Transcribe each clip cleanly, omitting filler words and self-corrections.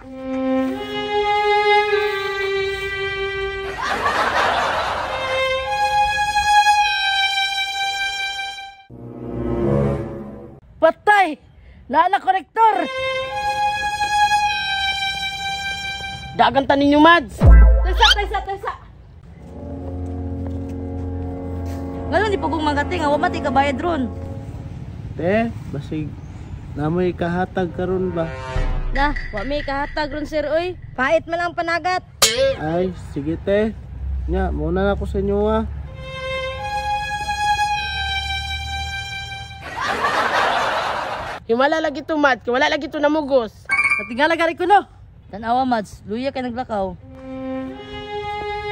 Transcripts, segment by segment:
Patay! Lala korektor! Dagantan ninyo, Mads! Taysa! Ngayon, di pagong magating, mati ka bayad ron. Te, basig namoy kahatag karon ba? Nah, wa may kahatag ron sir, oy. Pait man ang panagat. Ay, sige te. Nya, muna na ako sa inyo ha. Himala lagi to, Mads. Wala lagi to namugos. Natingala gari ko no. Tanawa, Mads. Luya kay naglakaw.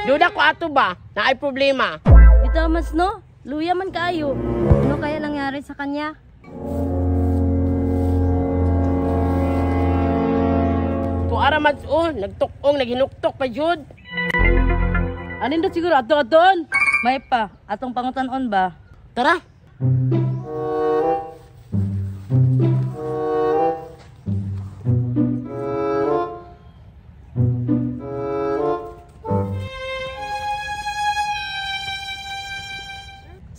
Duda ko ato ba? Na ay problema. Bitaw, Mads, no? Luya man kaayo. Ano kaya nangyari sa kanya? Tuara, Mads, nagtukong, naghinuktok pa, Jud. Anin doon siguro? Ato-aton? May pa. Atong pangutanon ba? Tara.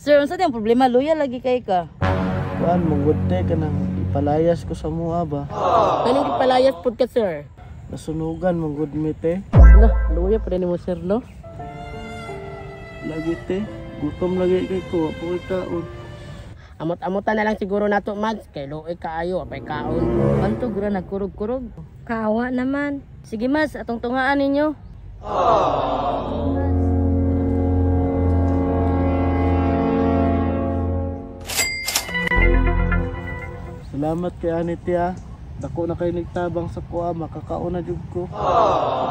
Sir, unsa yung problema? Luya lagi kay ka. Kuan mong te ka nang ipalayas ko sa mua ba? Anong ipalayas po ka, sir? Nasunugan mong good me te. Ala, luya pa rin mo, sir, no? Lagi te. Gutom lagi kay ko. Apo kaon. Amot-amutan na lang siguro nato, Mads. Kay luoy kaayo, apay kaon. Bantog ra nagkurog-kurog. Kawa naman. Sige, Mas, atong tungaan ninyo. Salamat kay ani te ha. Dako na kay nagtabang sa kuha, makakaon na jud ko.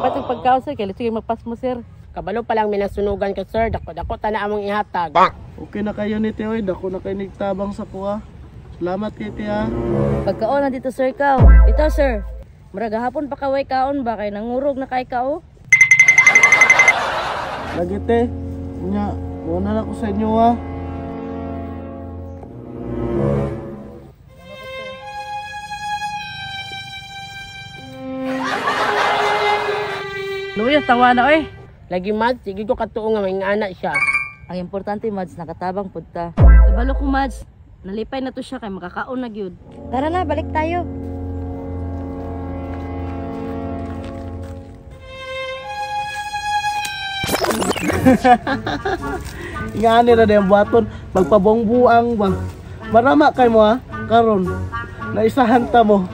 Patong pagkaon, sir. Kaya sige magpas mo, sir. Kabalo pa lang minasunugan ka, sir. Dako-dako ta na among ihatag. Okay na kayo ni te oy, dako na kay nagtabang sa kuha. Salamat kay te ha. Pagkaon na dito, sir, ikaw. Ito, sir. Murag hapon pa kaway kaon ba? Kay nangurog na kay kao. Lagi te. Nya, muna na ko sa inyo ha. Luya, tawa na, oy. Lagi, Mads, sige ko katuo nga may anak siya. Ang importante, Mads, nakatabang punta. Kabalo ko, Mads. Nalipay na to siya kay makakaon na gyud. Tara na, balik tayo. Ingani ra yung buhaton, magpabongbuang ba. Marama kay mo ha, karon. Naisahan ta mo.